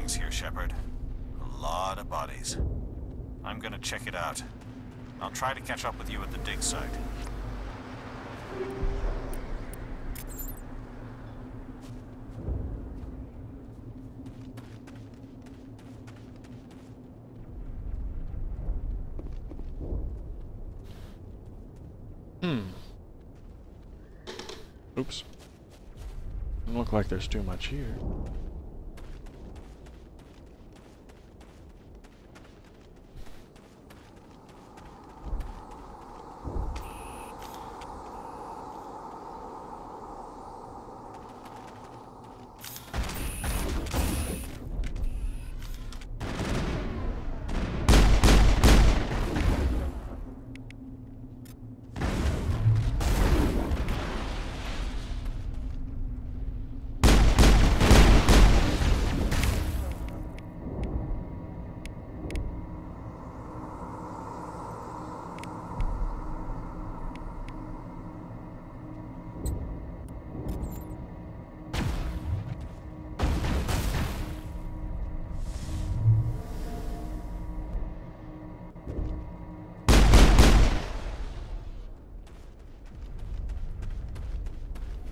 things here, Shepard. A lot of bodies. I'm gonna check it out. I'll try to catch up with you at the dig site. Oops. Doesn't look like there's too much here.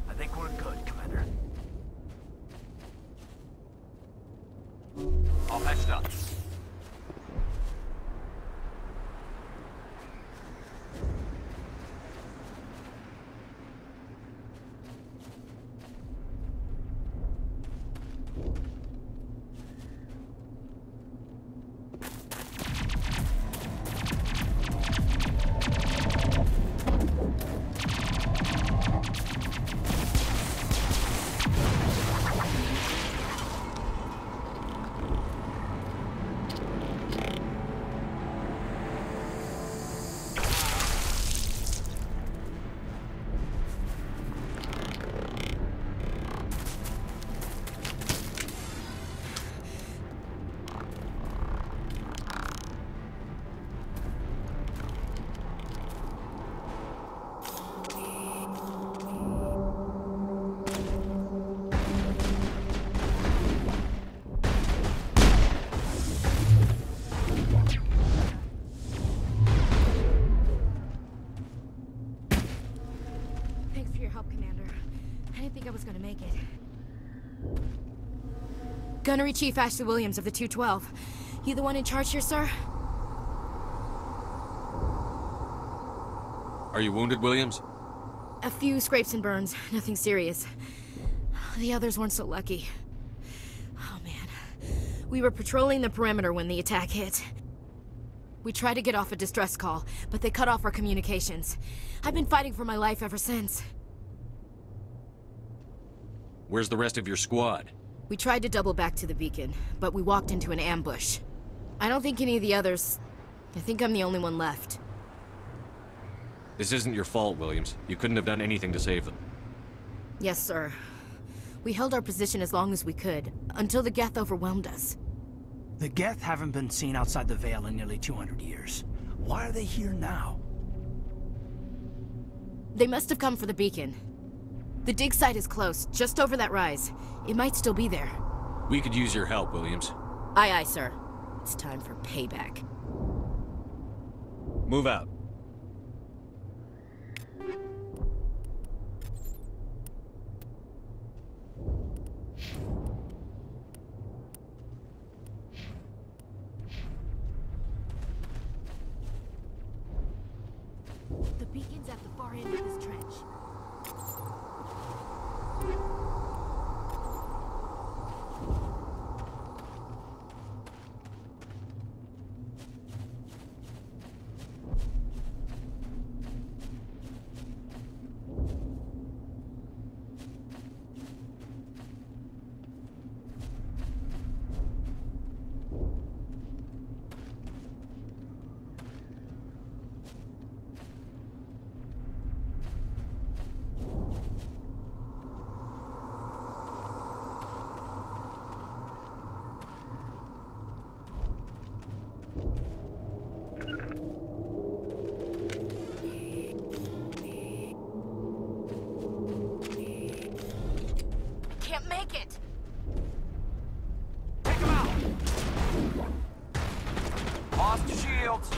I think we're good, Commander. All patched up. Gunnery Chief Ashley Williams of the 212. You the one in charge here, sir? Are you wounded, Williams? A few scrapes and burns, nothing serious. The others weren't so lucky. Oh man. We were patrolling the perimeter when the attack hit. We tried to get off a distress call, but they cut off our communications. I've been fighting for my life ever since. Where's the rest of your squad? We tried to double back to the beacon, but we walked into an ambush. I don't think any of the others... I think I'm the only one left. This isn't your fault, Williams. You couldn't have done anything to save them. Yes, sir. We held our position as long as we could, until the Geth overwhelmed us. The Geth haven't been seen outside the Veil in nearly 200 years. Why are they here now? They must have come for the beacon. The dig site is close, just over that rise. It might still be there. We could use your help, Williams. Aye, aye, sir. It's time for payback. Move out. The beacon's at the far end of this trench. seatbelts?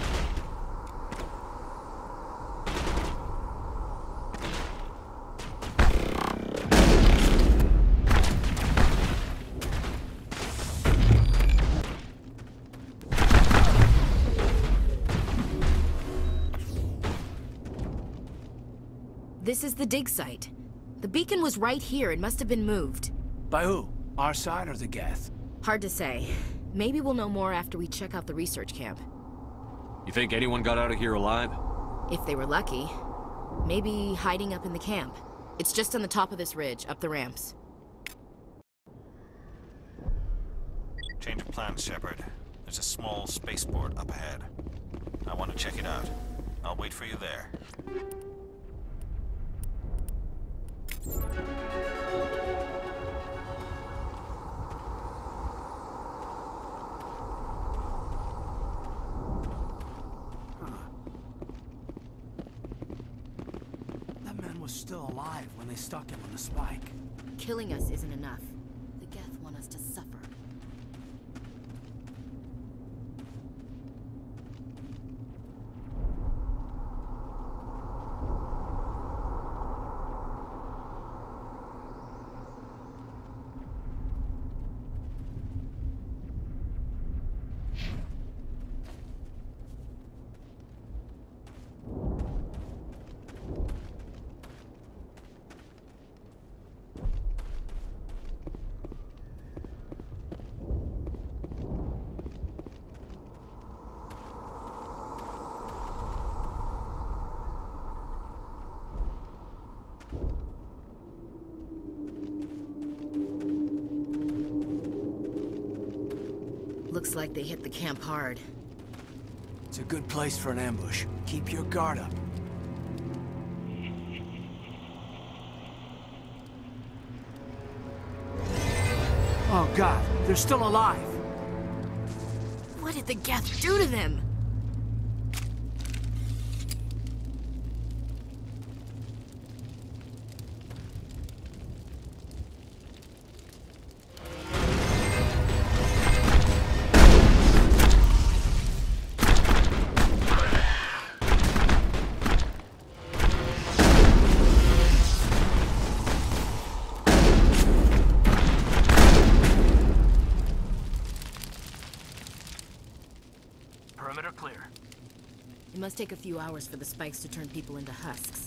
This is the dig site. The beacon was right here. It must have been moved. By who? Our side or the Geth? Hard to say. Maybe we'll know more after we check out the research camp. You think anyone got out of here alive? If they were lucky. Maybe hiding up in the camp. It's just on the top of this ridge, up the ramps. Change of plans, Shepard. There's a small spaceport up ahead. I want to check it out. I'll wait for you there. That man was still alive when they stuck him on the spike. Killing us isn't enough. The Geth want us to suffer. Looks like they hit the camp hard. It's a good place for an ambush. Keep your guard up. Oh God, they're still alive! What did the Geth do to them? Perimeter clear. It must take a few hours for the spikes to turn people into husks.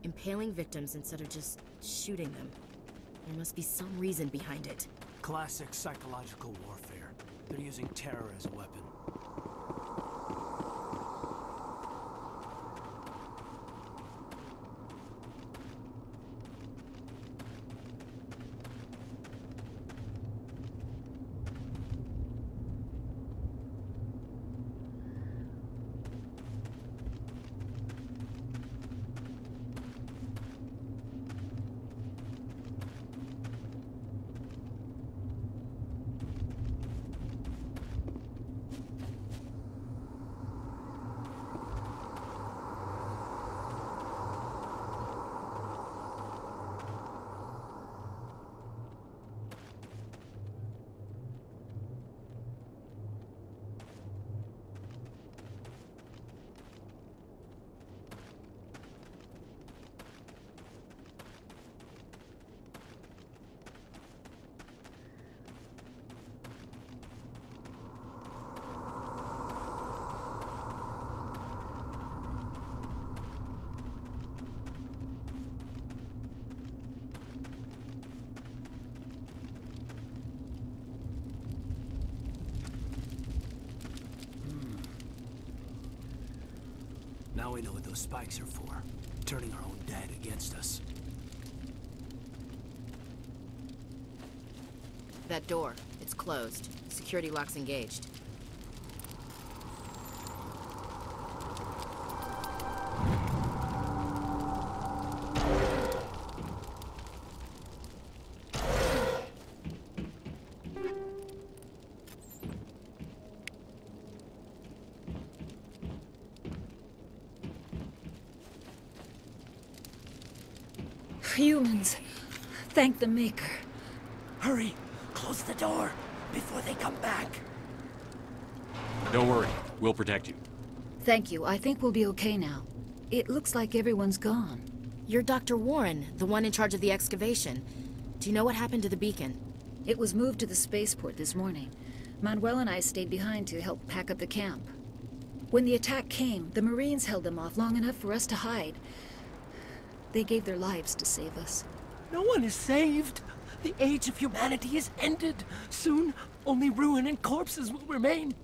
Impaling victims instead of just shooting them. There must be some reason behind it. Classic psychological warfare. They're using terror as a weapon. Now we know what those spikes are for. Turning our own dead against us. That door. It's closed. Security lock's engaged. Humans. Thank the Maker. Hurry! Close the door before they come back. Don't worry. We'll protect you. Thank you. I think we'll be okay now. It looks like everyone's gone. You're Dr. Warren, the one in charge of the excavation. Do you know what happened to the beacon? It was moved to the spaceport this morning. Manuel and I stayed behind to help pack up the camp. When the attack came, the Marines held them off long enough for us to hide. They gave their lives to save us. No one is saved. The age of humanity is ended. Soon, only ruin and corpses will remain.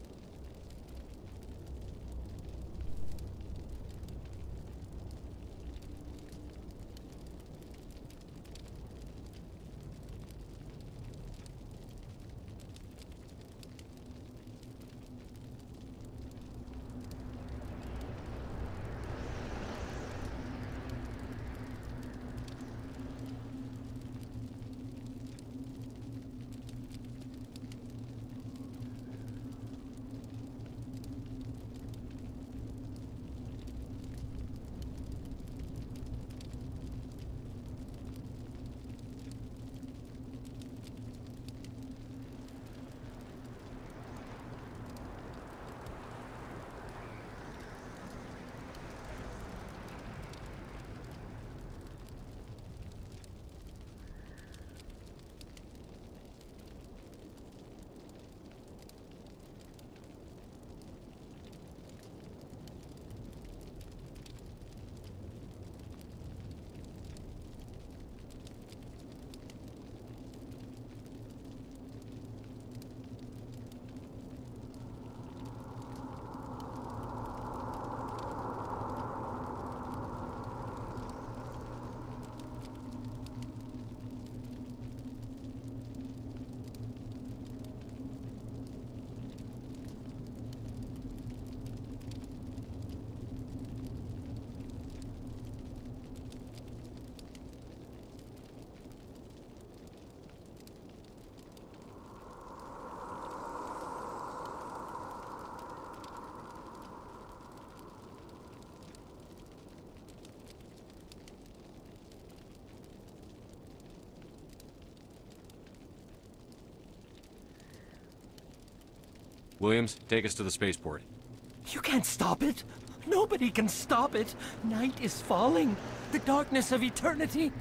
Williams, take us to the spaceport. You can't stop it. Nobody can stop it. Night is falling. The darkness of eternity.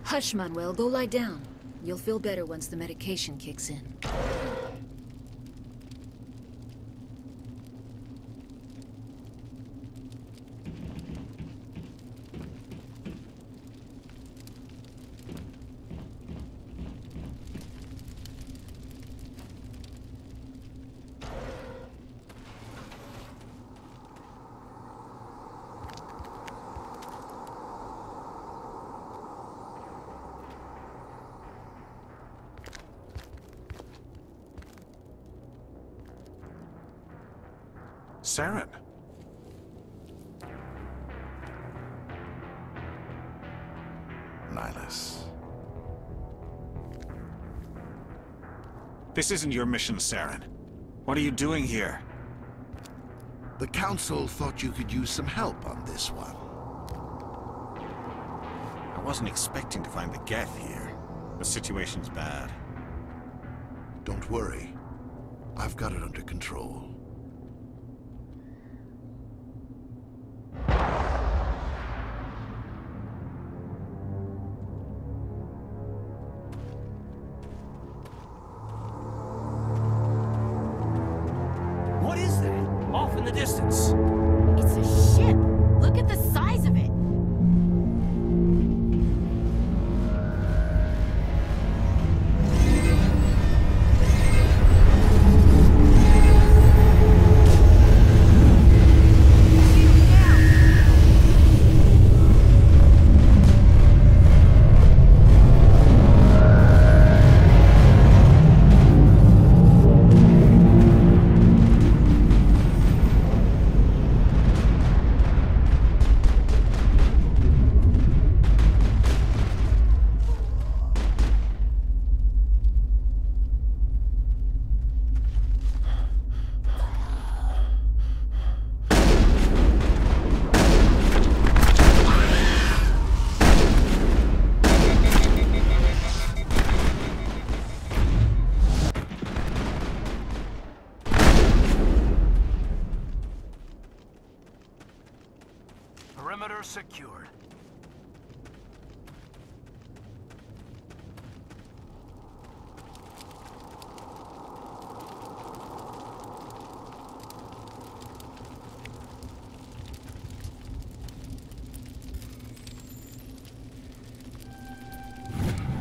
Hush, Manuel. Go lie down. You'll feel better once the medication kicks in. Saren. Nihilus. This isn't your mission, Saren. What are you doing here? The Council thought you could use some help on this one. I wasn't expecting to find the Geth here. The situation's bad. Don't worry. I've got it under control. What is that? Off in the distance. It's a ship! Look at the size of it!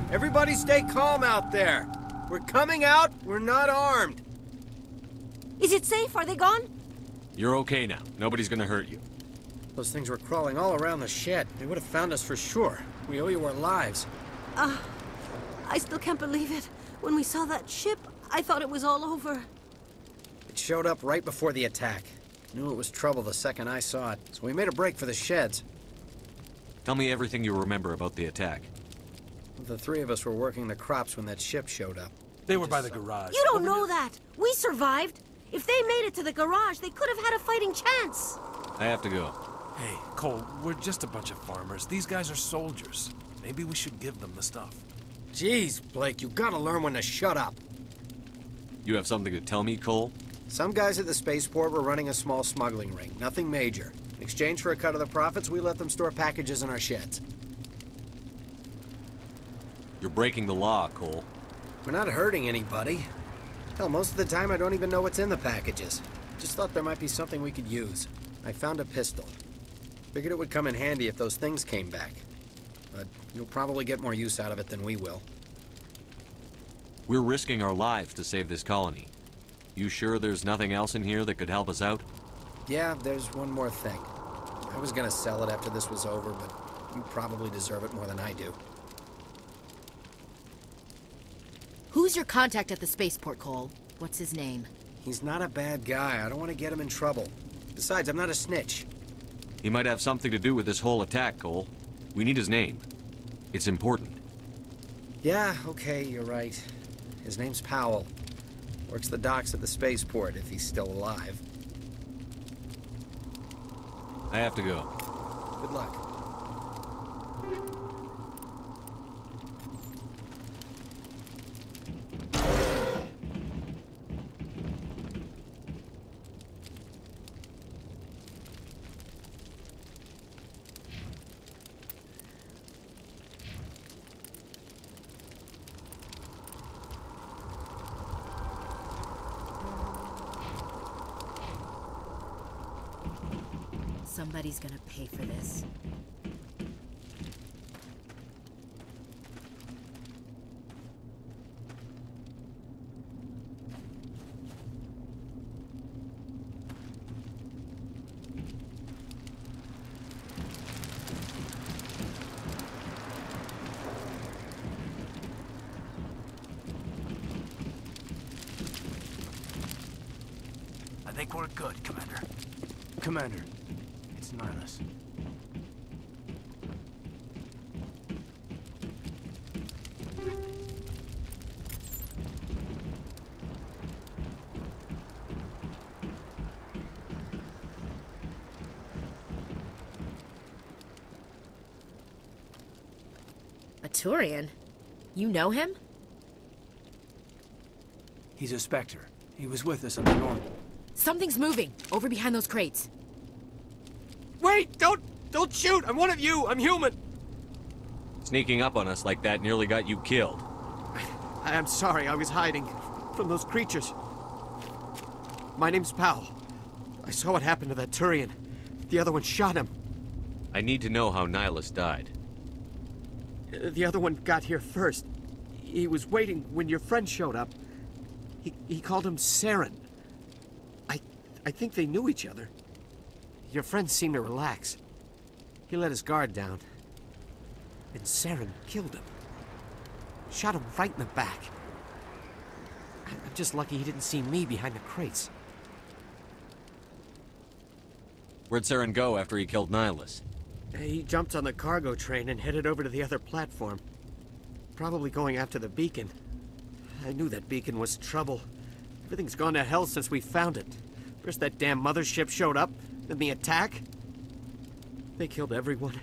Everybody stay calm out there. We're coming out, we're not armed. Is it safe? Are they gone? You're okay now. Nobody's gonna hurt you. Those things were crawling all around the shed. They would have found us for sure. We owe you our lives. I still can't believe it. When we saw that ship, I thought it was all over. It showed up right before the attack. Knew it was trouble the second I saw it, so we made a break for the sheds. Tell me everything you remember about the attack. The three of us were working the crops when that ship showed up. They were by the garage. You don't know that. We survived. If they made it to the garage, they could have had a fighting chance. I have to go. Hey, Cole, we're just a bunch of farmers. These guys are soldiers. Maybe we should give them the stuff. Jeez, Blake, you gotta learn when to shut up. You have something to tell me, Cole? Some guys at the spaceport were running a small smuggling ring, nothing major. In exchange for a cut of the profits, we let them store packages in our sheds. You're breaking the law, Cole. We're not hurting anybody. Hell, most of the time I don't even know what's in the packages. Just thought there might be something we could use. I found a pistol. Figured it would come in handy if those things came back. But you'll probably get more use out of it than we will. We're risking our lives to save this colony. You sure there's nothing else in here that could help us out? Yeah, there's one more thing. I was gonna sell it after this was over, but you probably deserve it more than I do. Who's your contact at the spaceport, Cole? What's his name? He's not a bad guy. I don't want to get him in trouble. Besides, I'm not a snitch. He might have something to do with this whole attack, Cole. We need his name. It's important. Yeah, okay, you're right. His name's Powell. Works the docks at the spaceport, if he's still alive. I have to go. Good luck. Somebody's gonna pay for this. I think we're good, Commander. Commander, it's Nihilus. A Turian? You know him? He's a Spectre. He was with us on the north. Something's moving, over behind those crates. Wait! Don't shoot! I'm one of you! I'm human! Sneaking up on us like that nearly got you killed. I'm sorry, I was hiding from those creatures. My name's Powell. I saw what happened to that Turian. The other one shot him. I need to know how Nihilus died. The other one got here first. He was waiting when your friend showed up. He called him Saren. I think they knew each other. Your friend seemed to relax. He let his guard down. And Saren killed him. Shot him right in the back. I'm just lucky he didn't see me behind the crates. Where'd Saren go after he killed Nihilus? He jumped on the cargo train and headed over to the other platform. Probably going after the beacon. I knew that beacon was trouble. Everything's gone to hell since we found it. First that damn mothership showed up, then the attack. They killed everyone.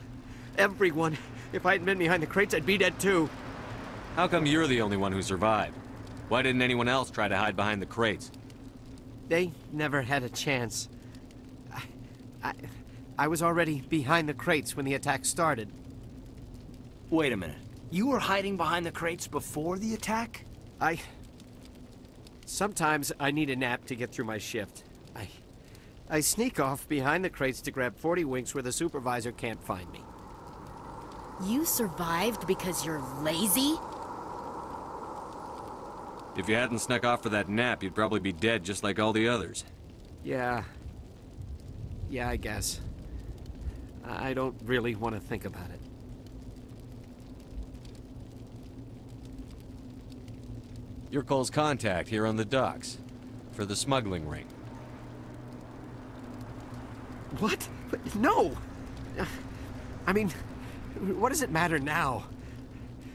Everyone. If I hadn't been behind the crates, I'd be dead too. How come you're the only one who survived? Why didn't anyone else try to hide behind the crates? They never had a chance. I was already behind the crates when the attack started. Wait a minute. You were hiding behind the crates before the attack? Sometimes I need a nap to get through my shift. I sneak off behind the crates to grab 40 winks where the supervisor can't find me. You survived because you're lazy? If you hadn't snuck off for that nap, you'd probably be dead just like all the others. Yeah. Yeah, I guess. I don't really want to think about it. You're Cole's contact here on the docks. For the smuggling ring. What? No! I mean, what does it matter now?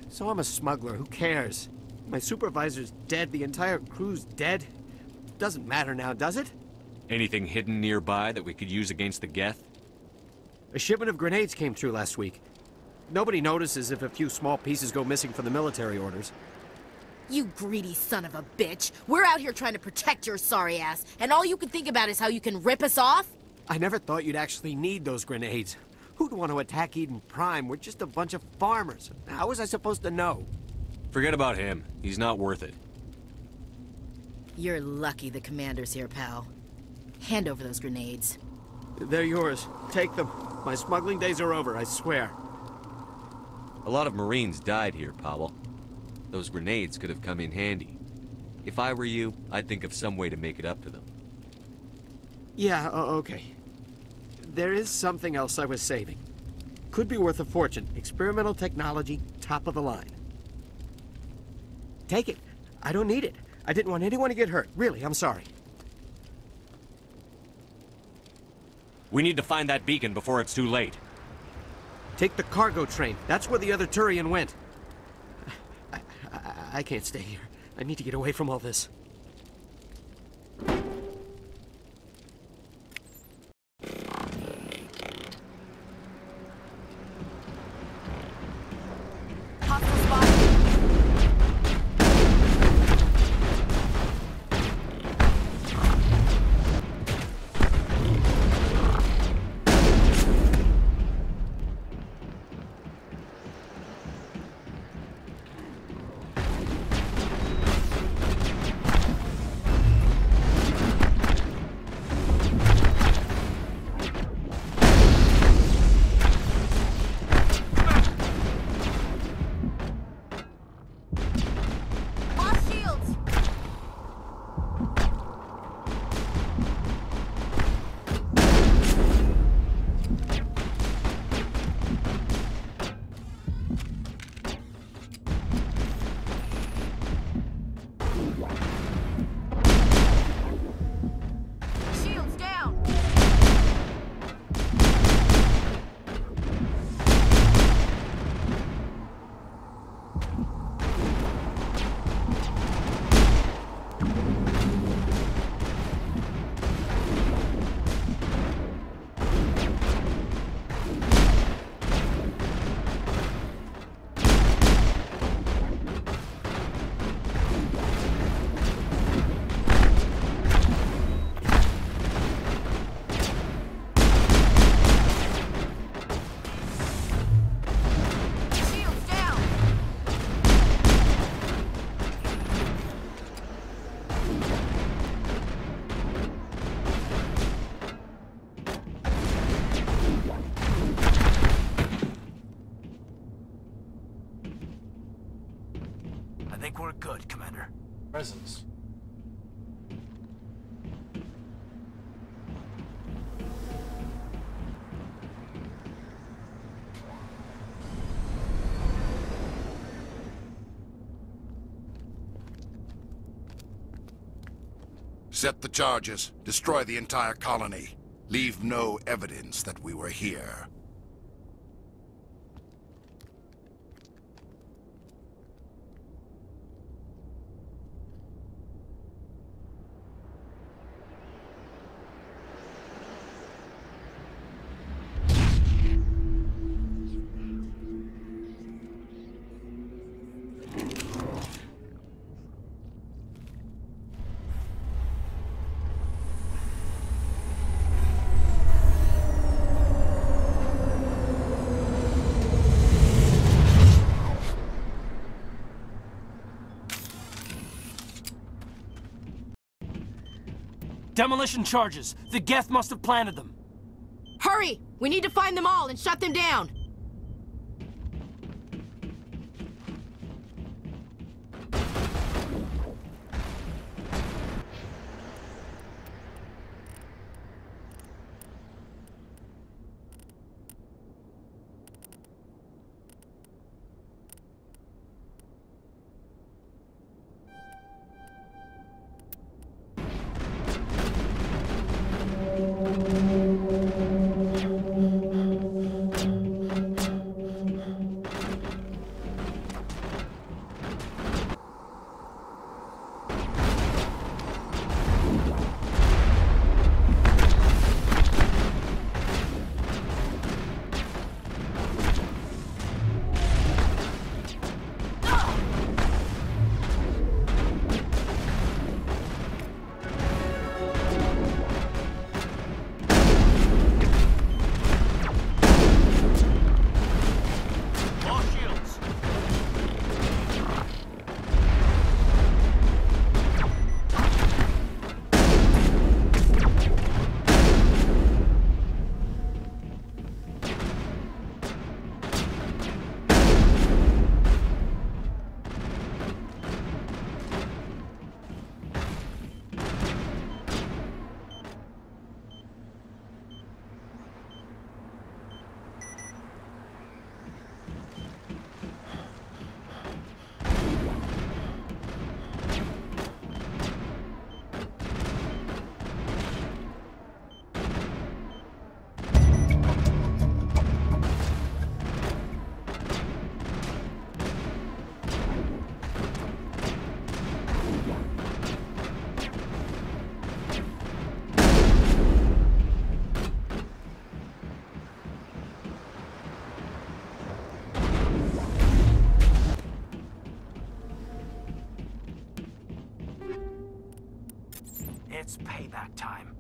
So I'm a smuggler, who cares? My supervisor's dead, the entire crew's dead. Doesn't matter now, does it? Anything hidden nearby that we could use against the Geth? A shipment of grenades came through last week. Nobody notices if a few small pieces go missing from the military orders. You greedy son of a bitch. We're out here trying to protect your sorry ass, and all you can think about is how you can rip us off? I never thought you'd actually need those grenades. Who'd want to attack Eden Prime? We're just a bunch of farmers. How was I supposed to know? Forget about him. He's not worth it. You're lucky the commander's here, pal. Hand over those grenades. They're yours. Take them. My smuggling days are over, I swear. A lot of Marines died here, Powell. Those grenades could have come in handy. If I were you, I'd think of some way to make it up to them. Yeah, okay. There is something else I was saving. Could be worth a fortune. Experimental technology, top of the line. Take it. I don't need it. I didn't want anyone to get hurt. Really, I'm sorry. We need to find that beacon before it's too late. Take the cargo train. That's where the other Turian went. I can't stay here. I need to get away from all this. I think we're good, Commander. Presence. Set the charges. Destroy the entire colony. Leave no evidence that we were here. Demolition charges. The Geth must have planted them. Hurry! We need to find them all and shut them down! It's payback time.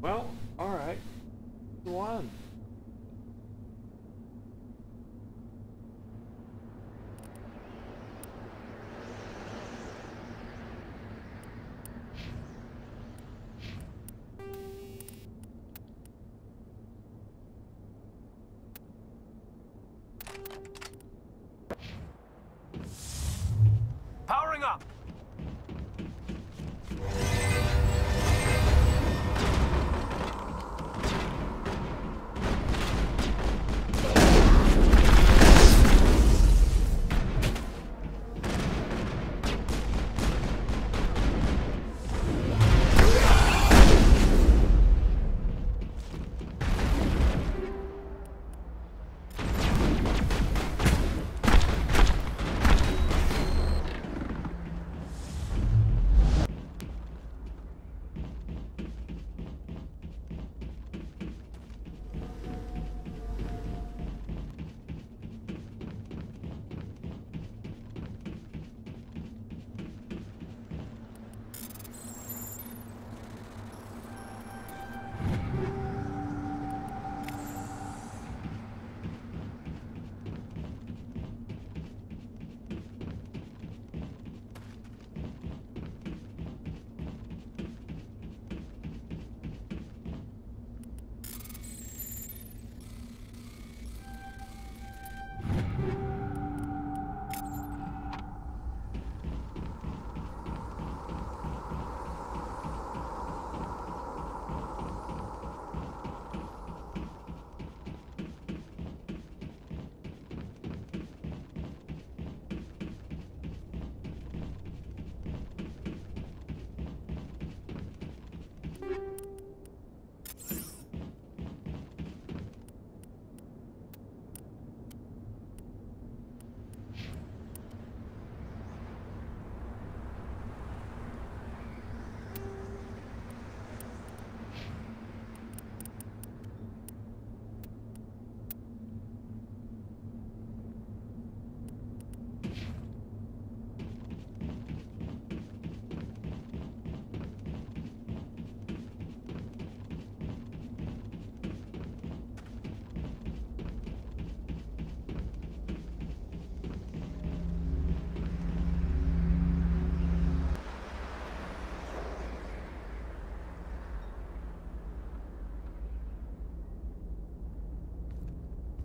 Well, alright. Go on. Powering up!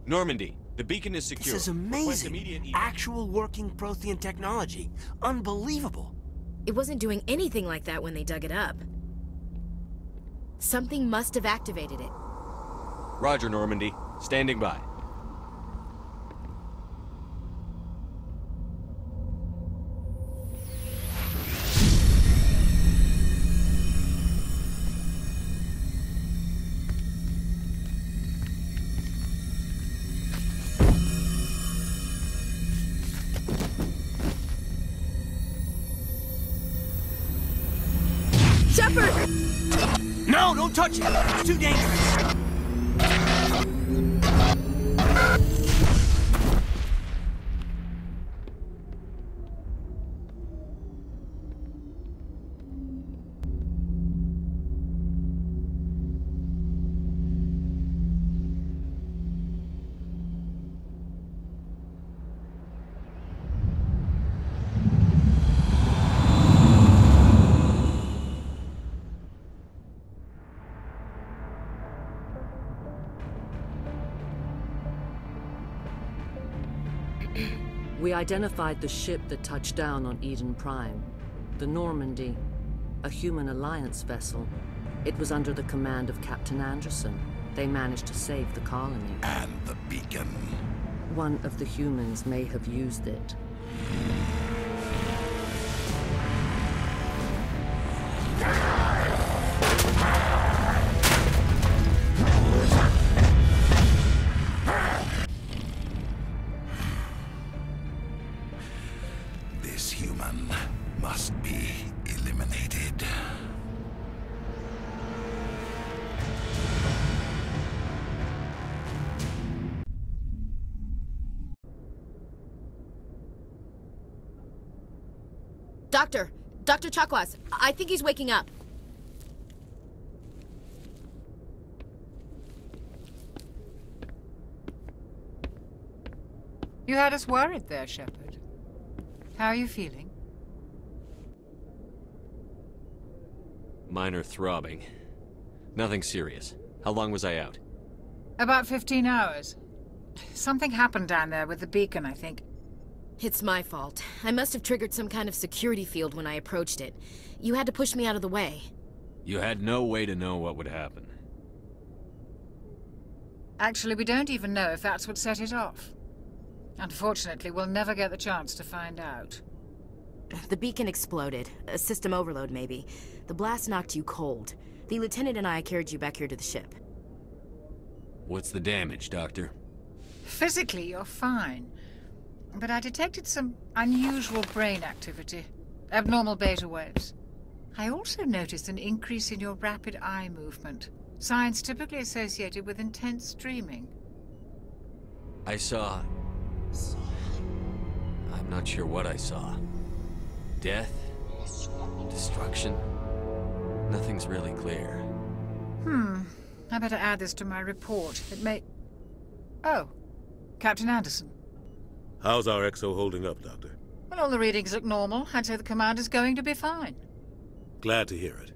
Normandy, the beacon is secure. This is Request amazing. immediate Actual working Prothean technology. Unbelievable. It wasn't doing anything like that when they dug it up. Something must have activated it. Roger, Normandy. Standing by. Shepard! No, don't touch it! It's too dangerous! We identified the ship that touched down on Eden Prime. The Normandy. A human alliance vessel. It was under the command of Captain Anderson. They managed to save the colony. And the beacon. One of the humans may have used it. This human must be eliminated. Dr. Chakwas, I think he's waking up. You had us worried there, Shepard. How are you feeling? Minor throbbing. Nothing serious. How long was I out? About 15 hours. Something happened down there with the beacon, I think. It's my fault. I must have triggered some kind of security field when I approached it. You had to push me out of the way. You had no way to know what would happen. Actually, we don't even know if that's what set it off. Unfortunately, we'll never get the chance to find out. The beacon exploded. A system overload, maybe. The blast knocked you cold. The lieutenant and I carried you back here to the ship. What's the damage, Doctor? Physically, you're fine. But I detected some unusual brain activity. Abnormal beta waves. I also noticed an increase in your rapid eye movement. Signs typically associated with intense dreaming. I saw... I'm not sure what I saw. Death? Destruction? Nothing's really clear. I better add this to my report. It may... Oh. Captain Anderson. How's our XO holding up, Doctor? Well, all the readings look normal. I'd say the commander's going to be fine. Glad to hear it.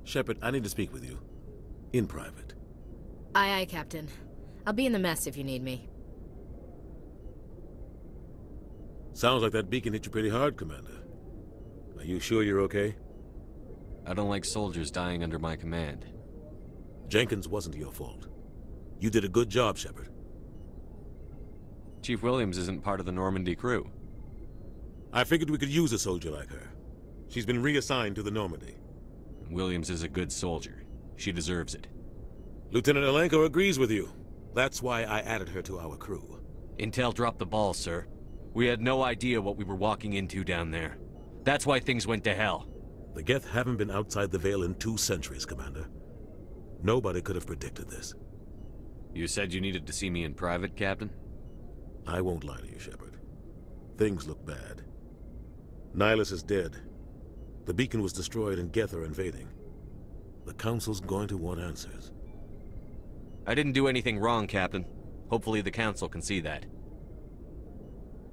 Shepard, I need to speak with you. In private. Aye, aye, Captain. I'll be in the mess if you need me. Sounds like that beacon hit you pretty hard, Commander. Are you sure you're okay? I don't like soldiers dying under my command. Jenkins wasn't your fault. You did a good job, Shepard. Chief Williams isn't part of the Normandy crew. I figured we could use a soldier like her. She's been reassigned to the Normandy. Williams is a good soldier. She deserves it. Lieutenant Alenko agrees with you. That's why I added her to our crew. Intel dropped the ball, sir. We had no idea what we were walking into down there. That's why things went to hell. The Geth haven't been outside the Veil in 2 centuries, Commander. Nobody could have predicted this. You said you needed to see me in private, Captain? I won't lie to you, Shepard. Things look bad. Nihilus is dead. The beacon was destroyed and Geth are invading. The Council's going to want answers. I didn't do anything wrong, Captain. Hopefully the Council can see that.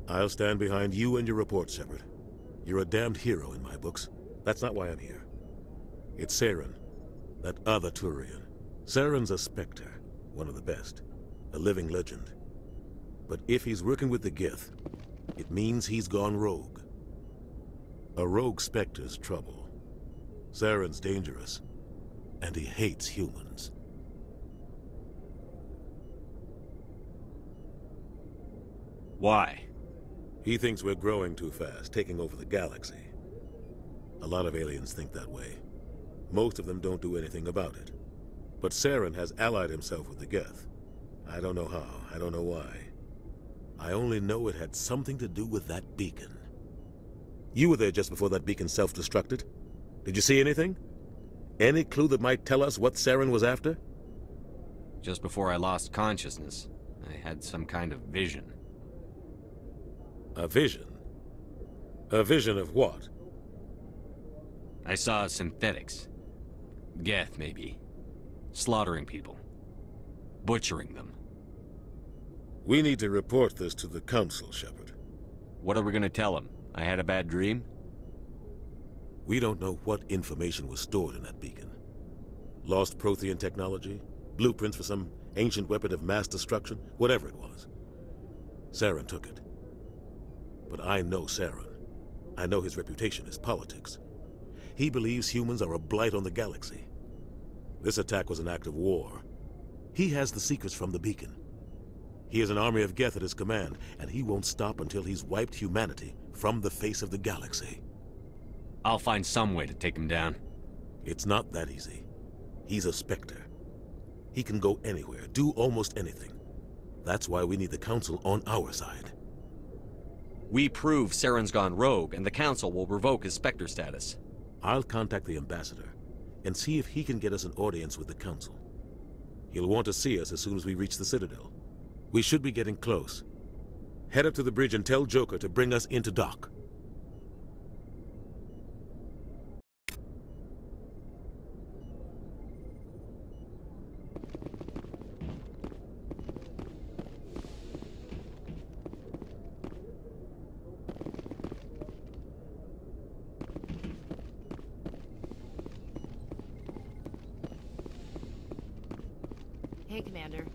I'll stand behind you and your report, Shepard. You're a damned hero in my books. That's not why I'm here. It's Saren, that other Turian. Saren's a Spectre, one of the best. A living legend. But if he's working with the Geth, it means he's gone rogue. A rogue Spectre's trouble. Saren's dangerous, and he hates humans. Why? He thinks we're growing too fast, taking over the galaxy. A lot of aliens think that way. Most of them don't do anything about it. But Saren has allied himself with the Geth. I don't know how, I don't know why. I only know it had something to do with that beacon. You were there just before that beacon self-destructed. Did you see anything? Any clue that might tell us what Saren was after? Just before I lost consciousness, I had some kind of vision. A vision? A vision of what? I saw synthetics. Geth, maybe. Slaughtering people. Butchering them. We need to report this to the Council, Shepard. What are we gonna tell them? I had a bad dream? We don't know what information was stored in that beacon. Lost Prothean technology? Blueprints for some ancient weapon of mass destruction? Whatever it was. Saren took it. but I know Saren. I know his reputation is politics. He believes humans are a blight on the galaxy. This attack was an act of war. He has the secrets from the beacon. He has an army of Geth at his command, and he won't stop until he's wiped humanity from the face of the galaxy. I'll find some way to take him down. It's not that easy. He's a Spectre. He can go anywhere, do almost anything. That's why we need the Council on our side. We prove Saren's gone rogue, and the Council will revoke his Spectre status. I'll contact the Ambassador and see if he can get us an audience with the Council. He'll want to see us as soon as we reach the Citadel. We should be getting close. Head up to the bridge and tell Joker to bring us into dock. Hey, Commander.